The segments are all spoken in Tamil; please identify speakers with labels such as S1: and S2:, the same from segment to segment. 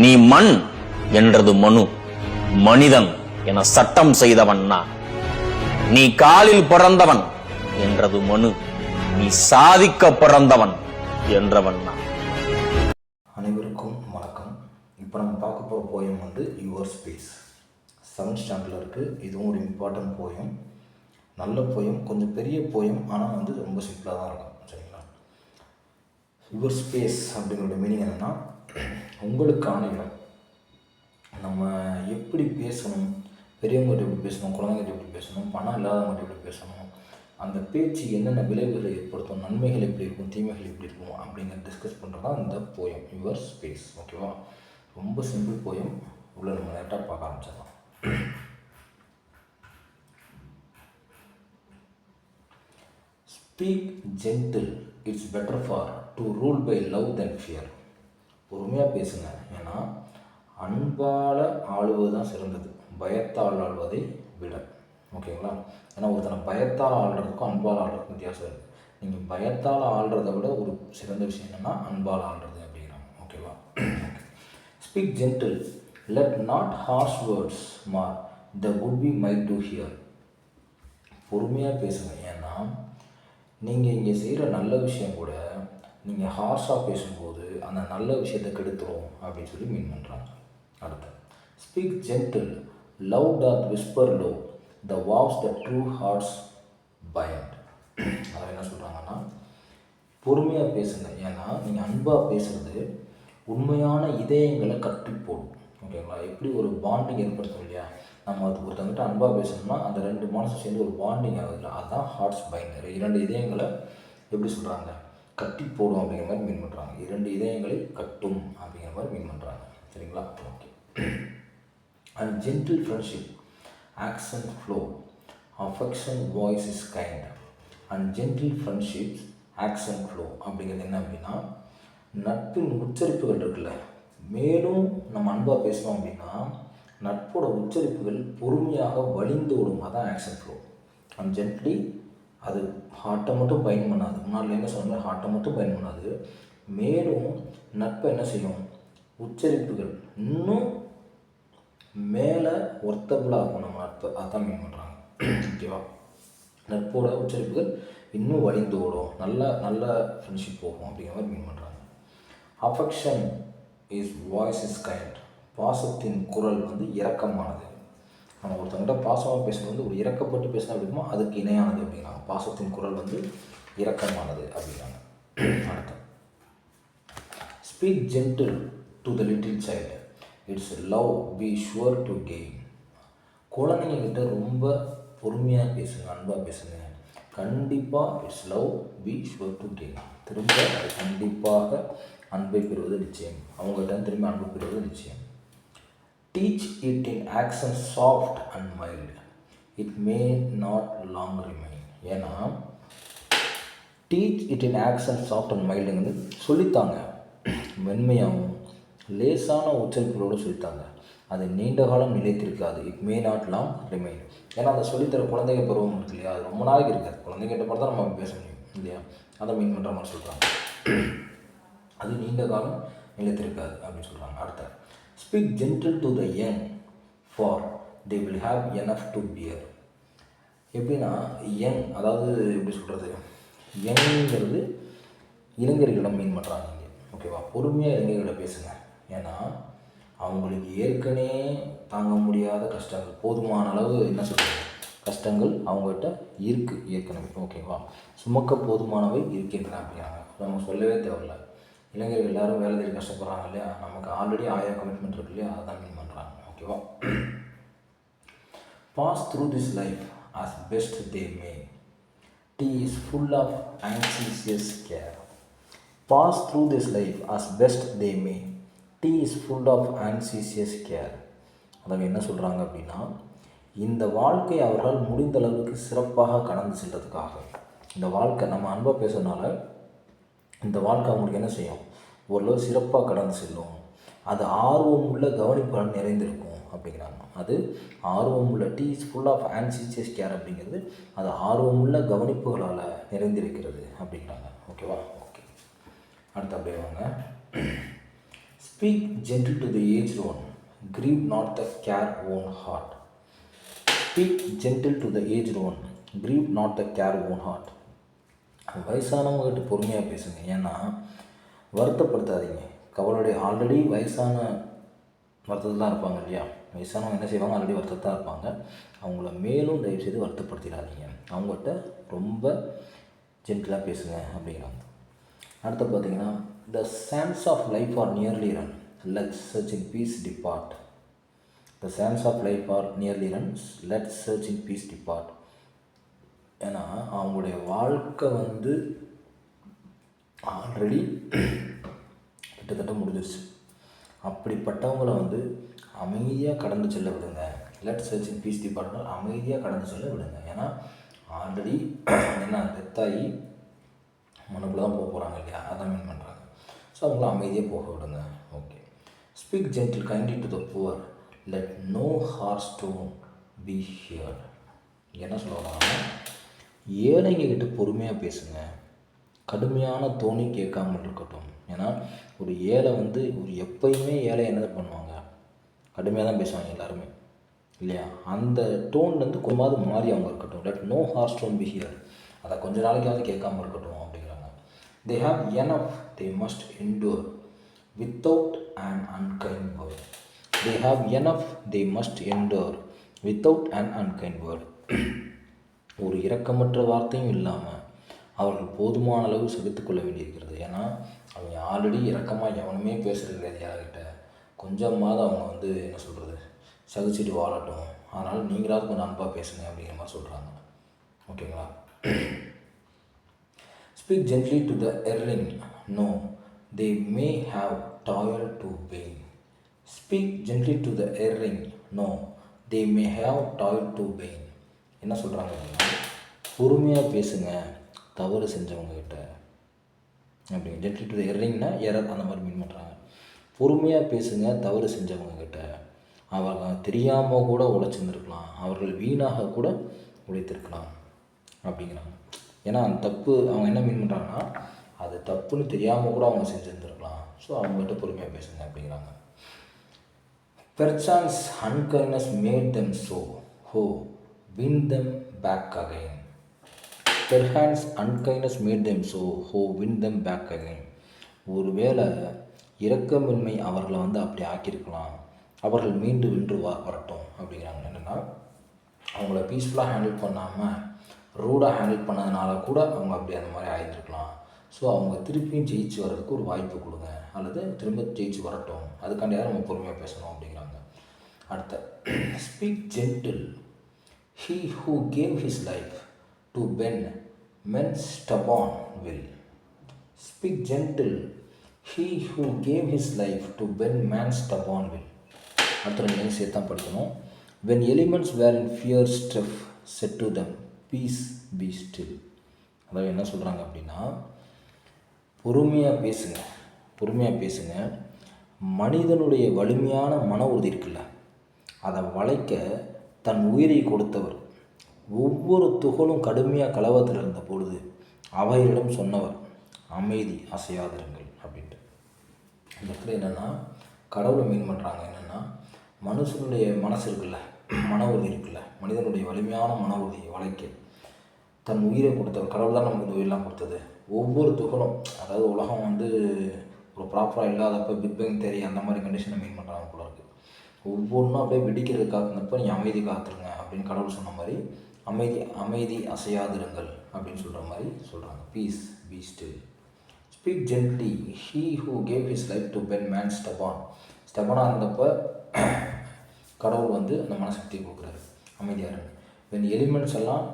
S1: நீ மண் என்றது மனு, மனிதன் என சட்டம் செய்தவன் நான். நீ காலில் பிறந்தவன் என்றது மனு, நீ சாதிக்க பிறந்தவன் என்றவன் நான்.
S2: அனைவருக்கும் வணக்கம். இப்போ நம்ம பார்க்க போகிற போயம் வந்து யுவர் ஸ்பேஸ். 7th ஸ்டாண்டர்டில் இருக்குது. இதுவும் ஒரு இம்பார்ட்டன்ட் போயம், நல்ல போயம், கொஞ்சம் பெரிய போயம், ஆனால் வந்து ரொம்ப சிம்பிளாக தான் இருக்கும். சரிங்களா? யுவர் ஸ்பேஸ் அப்படிங்கிற மீனிங் என்னென்னா, உங்களுக்கான இடம். நம்ம எப்படி பேசணும், பெரியவங்ககிட்ட எப்படி பேசணும், குழந்தைங்கிட்ட எப்படி பேசணும், பணம் இல்லாதவங்ககிட்ட எப்படி பேசணும், அந்த பேச்சு என்னென்ன விளைவுகளை ஏற்படுத்தும், நன்மைகள் எப்படி இருக்கும், தீமைகள் எப்படி இருக்கும் அப்படிங்கிறத டிஸ்கஸ் பண்ணுறது தான் இந்த போயம் யுவர் ஸ்பேஸ். ஓகேவா? ரொம்ப சிம்பிள் போயம். உள்ள நம்ம லேட்டாக பார்க்க ஆரம்பிச்சிடலாம். Speak gentle, it's better for to rule by love then fear. பொறுமையாக பேசுங்க, ஏன்னா அன்பால் ஆளுவது தான் சிறந்தது, பயத்தால் ஆள்வதை விட. ஓகேங்களா? ஏன்னா ஒருத்தனை பயத்தால் ஆள்றதுக்கும் அன்பால் ஆள்றதுக்கும் வித்தியாசம் இருக்குது. நீங்கள் பயத்தால் ஆள்றதை விட ஒரு சிறந்த விஷயம் என்னென்னா அன்பால் ஆள்றது அப்படிங்கிறாங்க. ஓகேவா? Speak gentle, let not harsh words mar the good we might do here. பொறுமையாக பேசுங்க, ஏன்னா நீங்கள் இங்கே செய்கிற நல்ல விஷயம் கூட நீங்கள் ஹார்ஷாக பேசும்போது அந்த நல்ல விஷயத்தை கெடுத்துரும் அப்படின்னு சொல்லி மீன் பண்ணுறாங்க. அடுத்து, speak gentle, love doth whisper low the vows the true hearts bind. அதை என்ன சொல்கிறாங்கன்னா, பொறுமையாக பேசுங்க, ஏன்னா நீங்கள் அன்பாக பேசுகிறது உண்மையான இதயங்களை கட்டி போடும். ஓகேங்களா? எப்படி ஒரு பாண்டிங் ஏற்படுத்தும் இல்லையா? நம்ம அது ஒருத்தங்கிட்ட அன்பாக பேசணும்னா அந்த ரெண்டு மனசு சேர்ந்து ஒரு பாண்டிங் ஆகுதுல்ல, அதுதான் ஹார்ட்ஸ் பயண்ட். 2 இதயங்களை எப்படி சொல்கிறாங்க, கட்டி போடும் அப்படிங்கிற மாதிரி மீன் பண்ணுறாங்க. 2 இதயங்களை கட்டும் அப்படிங்கிற மாதிரி மீன் பண்ணுறாங்க. சரிங்களா? Okay. And gentle friendship accent flow, affection voice is kind. and gentle friendships accent flow அப்படிங்கிறது என்ன அப்படின்னா, நட்பின் உச்சரிப்புகள் இருக்குல்ல, மேலும் நம்ம அன்பாக பேசணும் அப்படின்னா நட்போட உச்சரிப்புகள் பொறுமையாக வழிந்து விடும், அதான் ஆக்ஷன் ஃப்ளோ. அண்ட் ஜென்ட்லி, அது ஹார்ட்டை மட்டும் பயன் பண்ணாது, முன்னாடி என்ன சொன்ன ஹார்ட்டை மட்டும் பயன் பண்ணாது, மேலும் நட்பை என்ன செய்யும், உச்சரிப்புகள் இன்னும் மேலே ஒர்த்தபுளாக இருக்கும் நம்ம நட்பு, அதான் மீன் பண்ணுறாங்க. ஓகேவா? நட்போட உச்சரிப்புகள் இன்னும் வழிந்து ஓடும், நல்ல ஃப்ரெண்ட்ஷிப் போகும் அப்படிங்கிற மாதிரி மீன் பண்ணுறாங்க. Affection is voice is kind. பாசத்தின் குரல் வந்து இரக்கமானது. நம்ம ஒருத்தவங்கிட்ட பாசமாக பேசுகிறது ஒரு இறக்கப்பட்டு பேசினா அப்படின்னா அதுக்கு இணையானது அப்படிங்கிறாங்க. பாசத்தின் குரல் வந்து இரக்கமானது அப்படிங்கிறாங்க. அடுத்து, speak gentle to the little child, its love be sure to gain. குழந்தைங்கக்கிட்ட ரொம்ப பொறுமையாக பேசுங்க, அன்பாக பேசுங்க, கண்டிப்பாக its love be sure to gain. திரும்ப அது கண்டிப்பாக அன்பை பெறுவது நிச்சயம், அவங்ககிட்ட திரும்ப அன்பு பெறுவது நிச்சயம். Teach it in action soft and mild, it may not long remain. ஏன்னா teach it in action soft and மைல்டுங்கிறது சொல்லித்தாங்க, மென்மையாகவும் லேசான உச்சரிப்புகளோடு சொல்லித்தாங்க, அது நீண்ட காலம் நிலைத்திருக்காது. It may not long remain. ஏன்னா அதை சொல்லித்தர குழந்தைங்க பருவம் இருக்கு இல்லையா, அது ரொம்ப நாளைக்கு இருக்காது. குழந்தைங்கிட்ட பார்த்து தான் நம்ம பேச முடியும் இல்லையா, அதை மீன் பண்ணுற மாதிரி சொல்கிறாங்க. அது நீண்ட காலம் நிலைத்திருக்காது அப்படின்னு சொல்கிறாங்க. அடுத்த, speak gentle to the young for they will have enough to bear. எப்படின்னா யங், அதாவது எப்படி சொல்கிறது, யங்கிறது இளைஞர்களிடம் மீன் பண்ணுறாங்க இங்கே. ஓகேவா? பொறுமையாக இளைஞர்கிட்ட பேசுங்க, ஏன்னா அவங்களுக்கு ஏற்கனவே தாங்க முடியாத கஷ்டங்கள், போதுமான அளவு என்ன சொல்கிறது கஷ்டங்கள் அவங்ககிட்ட இருக்குது ஏற்கனவே. ஓகேவா? சுமக்க போதுமானவை இருக்கின்றன அப்படிங்கிறாங்க. நம்ம சொல்லவே தேவையில்லை, இளைஞர்கள் எல்லோரும் வேலை தேடி கஷ்டப்படுறாங்க இல்லையா, நமக்கு ஆல்ரெடி 1000 கமிட்மெண்ட் இருக்கு இல்லையா, அதான் மீன் பண்ணுறாங்க. ஓகேவா? Pass through this life as best they may, tea is full of anxious care. Pass through this life as best they may, tea is full of anxious care. அதாவது என்ன சொல்கிறாங்க அப்படின்னா, இந்த வாழ்க்கை அவர்கள் முடிந்த அளவுக்கு சிறப்பாக கடந்து செல்றதுக்காக, இந்த வாழ்க்கை நம்ம அன்பாக பேசுறதுனால இந்த வாழ்க்கை அவங்களுக்கு என்ன செய்யும், ஓரளவு சிறப்பாக கடந்து செல்லும், அது ஆர்வம் உள்ள கவனிப்புகள் நிறைந்திருக்கும் அப்படிங்கிறாங்க. அது ஆர்வமுள்ள, டீ is full of anxious care அப்படிங்கிறது அது ஆர்வமுள்ள கவனிப்புகளால் நிறைந்திருக்கிறது அப்படிங்கிறாங்க. ஓகேவா? ஓகே. அடுத்து அப்படியே வாங்க. Speak gentle to the aged one, grieve not the care own heart. Speak gentle to the aged one, grieve not the care own heart. வயசானவங்ககிட்ட பொறுமையாக பேசுங்க. ஏன்னா வருத்தப்படுத்தாதீங்க. கவலையுடைய ஆல்ரெடி வயசான வருத்தத்தில் தான் இருப்பாங்க இல்லையா. வயசானவங்க என்ன செய்வாங்க, ஆல்ரெடி வருத்தத்தில் தான் இருப்பாங்க. அவங்கள மேலும் தயவுசெய்து வருத்தப்படுத்திடாதீங்க. அவங்ககிட்ட ரொம்ப ஜென்டிலாக பேசுங்க அப்படிங்கிறாங்க. அடுத்து பார்த்தீங்கன்னா, the sands of life are nearly run, let சர்ச் in peace depart. The sands of life are nearly run, let சர்ச் இன் பீஸ் டிபார்ட். ஏன்னா அவங்களுடைய வாழ்க்கை வந்து ஆல்ரெடி கிட்டத்தட்ட முடிஞ்சிருச்சு. அப்படிப்பட்டவங்களை வந்து அமைதியாக கடந்து செல்ல விடுங்க. லெட் சர்ச் இன் பீஸ் டிபார்ட்மெண்ட், அமைதியாக கடந்து செல்ல விடுங்க. ஏன்னா ஆல்ரெடி என்ன டெத்தாகி மனுக்குள்ள தான் போக போகிறாங்க இல்லையா, அதான் மீன் பண்ணுறாங்க. ஸோ அவங்கள அமைதியாக போக விடுங்க. Okay. Speak gentle kindly to the poor, let no harsh stone be heard. என்ன சொல்லுவாங்கன்னா, ஏழைங்க கிட்ட பொறுமையாக பேசுங்க, கடுமையான தோணி கேட்காமல் இருக்கட்டும். ஏன்னா ஒரு ஏழை வந்து எப்பயுமே ஏழை என்ன பண்ணுவாங்க, கடுமையாக தான் பேசுவாங்க எல்லாருமே இல்லையா. அந்த டோன்லேருந்து கொஞ்சமாவது மாறி அவங்க இருக்கட்டும். Let no harsh stone be hear, அதை கொஞ்ச நாளைக்காவது கேட்காமல் இருக்கட்டும் அப்படிங்கிறாங்க. They have enough, they must endure without an unkind word. They have enough, they must endure without an unkind word. ஒரு இரக்கமற்ற வார்த்தையும் இல்லாமல் அவர்கள் போதுமான அளவு சகித்துக்கொள்ள வேண்டியிருக்கிறது. ஏன்னா அவங்க ஆல்ரெடி இரக்கமாக எவனுமே பேசுகிறது கிடையாது யார்கிட்ட. கொஞ்சமாவது அவங்க வந்து என்ன சொல்கிறது, சகிச்சுட்டு வாழட்டும். அதனால் நீங்களாவது கொஞ்சம் அன்பாக பேசுங்க அப்படிங்கிற மாதிரி சொல்கிறாங்க. ஓகேங்களா. Speak gently to the erring, know they may have toil to pain. Speak gently to the erring, know they may have toil to pain. என்ன சொல்கிறாங்க அப்படின்னா, பொறுமையாக பேசுங்க தவறு செஞ்சவங்ககிட்ட அப்படிங்க. ஜென்ட்லி டு த எர்ரிங்னா எரர் அந்த மாதிரி மீன் பண்ணுறாங்க. பொறுமையாக பேசுங்க தவறு செஞ்சவங்ககிட்ட. அவங்க தெரியாமல் கூட உழைச்சிருந்துருக்கலாம், அவர்கள் வீணாக கூட உழைத்திருக்கலாம் அப்படிங்கிறாங்க. ஏன்னா அந்த தப்பு அவங்க என்ன மீன் பண்ணுறாங்கன்னா, அது தப்புன்னு தெரியாமல் கூட அவங்க செஞ்சுருந்துருக்கலாம். ஸோ அவங்ககிட்ட பொறுமையாக பேசுங்க அப்படிங்கிறாங்க. பெர்சான்ஸ் அன்கைண்ட்னஸ் மேட் தெம் ஸோ ஹோ win them back again. Perhaps unkindness made them so who win them back again. ஒருவேளை இரக்கமின்மை அவர்களை வந்து அப்படி ஆக்கியிருக்கலாம், அவர்கள் மீண்டும் வென்று வரட்டும் அப்படிங்கிறாங்க. என்னென்னா அவங்கள பீஸ்ஃபுல்லாக ஹேண்டில் பண்ணாமல் ரூடாக ஹேண்டில் பண்ணதுனால கூட அவங்க அப்படி அந்த மாதிரி ஆகியிருக்கலாம். ஸோ அவங்க திருப்பியும் ஜெயிச்சு வர்றதுக்கு ஒரு வாய்ப்பு கொடுங்க, அல்லது திரும்ப ஜெயிச்சு வரட்டும், அதுக்காண்டியாக நம்ம பொறுமையாக பேசணும் அப்படிங்கிறாங்க. அடுத்த, speak gentle, he who gave his life to bend men's stubborn will. Speak gentle, he who gave his life to bend man's stubborn will. அடுத்த ரெண்டு சேர்த்து தான் படிக்கணும். When elements were in fear strife, said to them, peace be still. அதாவது என்ன சொல்கிறாங்க அப்படின்னா, பொறுமையாக பேசுங்க, பொறுமையாக பேசுங்க. மனிதனுடைய வலிமையான மன உறுதி இருக்குல்ல, அதை வளைக்க தன் உயிரை கொடுத்தவர், ஒவ்வொரு துகளும் கடுமையாக கலவத்தில் இருந்த பொழுது அவைகளிடம் சொன்னவர், அமைதி அசையாதிருங்கள் அப்படின்ட்டு. இந்த இடத்துல என்னென்னா கடவுளை மீன் பண்ணுறாங்க. என்னென்னா மனுஷனுடைய மனசு இருக்குல்ல, மன உறுதி இருக்குல்ல, மனிதனுடைய வலிமையான மன உறுதியை வளைக்க தன் உயிரை கொடுத்தவர். கடவுள் தான் நமக்கு இந்த உயிரெலாம் கொடுத்தது. ஒவ்வொரு துகளும், அதாவது உலகம் வந்து ஒரு ப்ராப்பராக இல்லாதப்போ பிக் பேங் தேரி அந்த மாதிரி கண்டிஷனை மீன் பண்ணுறாங்க போல இருக்குது. ஒவ்வொன்றும் அப்படியே வெடிக்கிறது காத்துனப்போ நீ அமைதி காத்துருங்க அப்படின்னு கடவுள் சொன்ன மாதிரி அமைதி அசையாதிருங்கள் அப்படின்னு சொல்கிற மாதிரி சொல்கிறாங்க. Peace be still. Speak gently, he who gave his life to pen man ஸ்டெபானாக இருந்தப்போ கடவுள் வந்து அந்த மனசக்தியை கொடுக்குறாரு, அமைதியாக இருங்க. வென் எலிமெண்ட்ஸ் எல்லாம்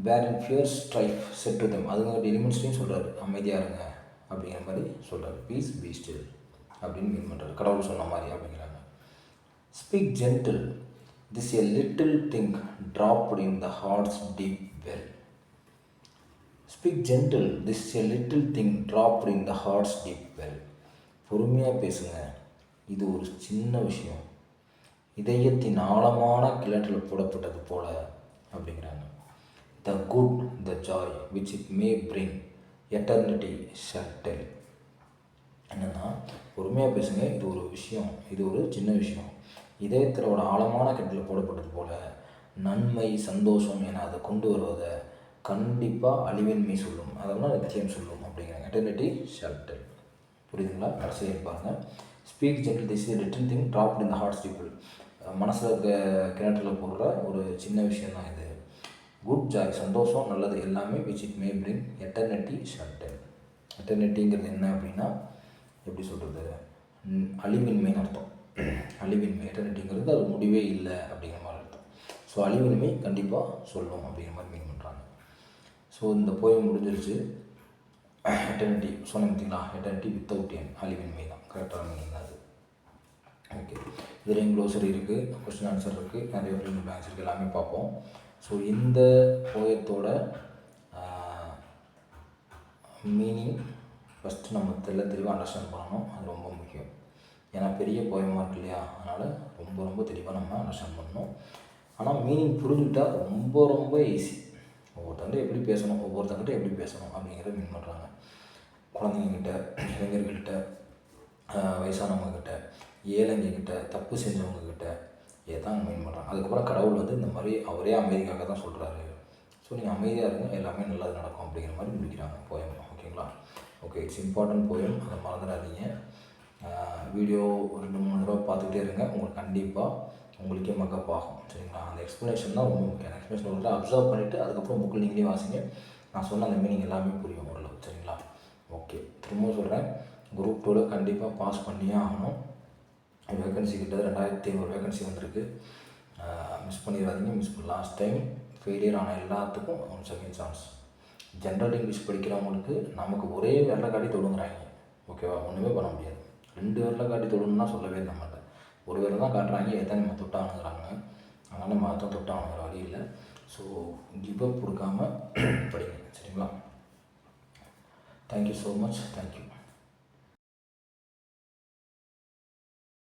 S2: were in fear strife set to them, அதுங்க எலிமெண்ட்ஸ்லையும் சொல்கிறாரு அமைதியாக இருங்க அப்படிங்கிற மாதிரி சொல்கிறாரு. பீஸ் பி ஸ்டில் அப்படின்னு மீன் பண்ணுறாரு, கடவுள் சொன்ன மாதிரி அப்படிங்கிறாங்க. Speak gentle, this a little thing dropped in the heart's deep well. Speak gentle, this a little thing dropped in the heart's deep well. பொறுமையாக பேசுங்க, இது ஒரு சின்ன விஷயம் இதயத்தின் ஆழமான கிணற்றில் போடப்பட்டது போல அப்படிங்கிறாங்க. The good, the joy which it may bring, eternity shall tell. என்னென்னா பொறுமையாக பேசுங்க. இது ஒரு விஷயம், இது ஒரு சின்ன விஷயம். இதயத்திலோட ஆழமான கட்டில் போடப்பட்டது போல் நன்மை சந்தோஷம் என அதை கொண்டு வருவதை கண்டிப்பாக அழிவின்மை சொல்லும், அதெல்லாம் நிச்சயம் சொல்லும் அப்படிங்கிறாங்க. Eternity shall tell. புரியுதுங்களா? கடைசியாக பாருங்கள். Speak gentle this is written thing dropped in the heart steeple. மனசில் இருக்க கிணற்றில் போடுற ஒரு சின்ன விஷயம் தான் இது. குட் ஜாய் சந்தோஷம் நல்லது எல்லாமே which it may bring eternity shall tell. எட்டர்னிட்டிங்கிறது என்ன அப்படின்னா எப்படி சொல்கிறது, அழிவின்மைன்னு அர்த்தம். அழிவின்மை எட்டர்னிட்டிங்கிறது அது முடிவே இல்லை அப்படிங்கிற மாதிரி அர்த்தம். ஸோ அழிவின்மை கண்டிப்பாக சொல்லும் அப்படிங்கிற மாதிரி மீன் பண்ணுறாங்க. ஸோ இந்த போயம் முடிஞ்சிருச்சு. எட்டர்னிட்டி சொன்ன பார்த்தீங்களா, எட்டர்னிட்டி வித்தவுட் என் அழிவின்மை தான் கரெக்டான மீனிங் தான் அது. ஓகே, இதில் க்ளோசரி இருக்குது, கொஸ்டின் ஆன்சர் இருக்குது, நிறைய ஃபில் பேங்க்ஸ் இருக்குது, எல்லாமே பார்ப்போம். ஸோ இந்த போயத்தோட மீனிங் ஃபஸ்ட்டு நம்ம தெளிவாக அண்டர்ஸ்டாண்ட் பண்ணணும். அது ரொம்ப முக்கியம். ஏன்னா பெரிய போயமாக இருக்கு இல்லையா, அதனால் ரொம்ப தெளிவாக நம்ம அண்டர்ஸ்டாண்ட் பண்ணணும். ஆனால் மீனிங் புரிஞ்சுக்கிட்டால் ரொம்ப ஈஸி. ஒவ்வொருத்தங்கிட்ட எப்படி பேசணும், ஒவ்வொருத்தங்கிட்ட எப்படி பேசணும் அப்படிங்கிறத மீன் பண்ணுறாங்க. குழந்தைங்கக்கிட்ட, இளைஞர்கள்கிட்ட, வயசானவங்கக்கிட்ட, ஏழைங்கக்கிட்ட, தப்பு செஞ்சவங்கக்கிட்ட தான் மீன் பண்ணுறாங்க. அதுக்கப்புறம் கடவுள் வந்து இந்த மாதிரி அவரே அமைதிக்காக தான் சொல்கிறாரு. ஸோ நீங்கள் அமைதியாக இருங்க, எல்லாமே நல்லது நடக்கும் அப்படிங்கிற மாதிரி முடிக்கிறாங்க போயம். ஓகேங்களா? ஓகே, இட்ஸ் இம்பார்ட்டன்ட் போயம், அதை மறந்துடாதீங்க. வீடியோ 2-3 தடவை பார்த்துக்கிட்டே இருங்க, உங்களுக்கு கண்டிப்பாக உங்களுக்கே மக்கப் ஆகும். சரிங்களா? அந்த எக்ஸ்ப்ளனேஷன் தான் ரொம்ப முக்கியம். எக்ஸ்ப்ளனேஷன் வந்து அப்சர்வ் பண்ணிவிட்டு அதுக்கப்புறம் புக்கில் நீங்களே வாசிங்க. நான் சொன்ன அந்த மீனிங் எல்லாமே புரியும் ஓரளவு. சரிங்களா? ஓகே, திரும்பவும் சொல்கிறேன், குரூப் 2 கண்டிப்பாக பாஸ் பண்ணியே ஆகணும். வேகன்சி கிட்ட 2500 வேகன்சி வந்திருக்கு. மிஸ் பண்ணிடாதீங்க. லாஸ்ட் டைம் ஃபெயிலியர் ஆன எல்லாத்துக்கும் ஒரு செகண்ட் சான்ஸ். ஜென்ரல் இங்கிலீஷ் படிக்கிறவங்களுக்கு நமக்கு ஒரே விரலை காட்டி தொடுங்குறாங்க. ஓகேவா? ஒன்றுமே பண்ண முடியாது. 2 விரலை காட்டி தொடுன்னா சொல்லவே இல்லை மாட்டேன். ஒரு விரல் தான் காட்டுறாங்க, எதை நம்ம தொட்டானுங்கிறாங்க. அதனால் நம்ம அதை தொட்டானுங்கிற வழி இல்லை. ஸோ கிவ் அப் கொடுக்காம படிங்க. சரிங்களா? Thank you so much. தேங்க்யூ.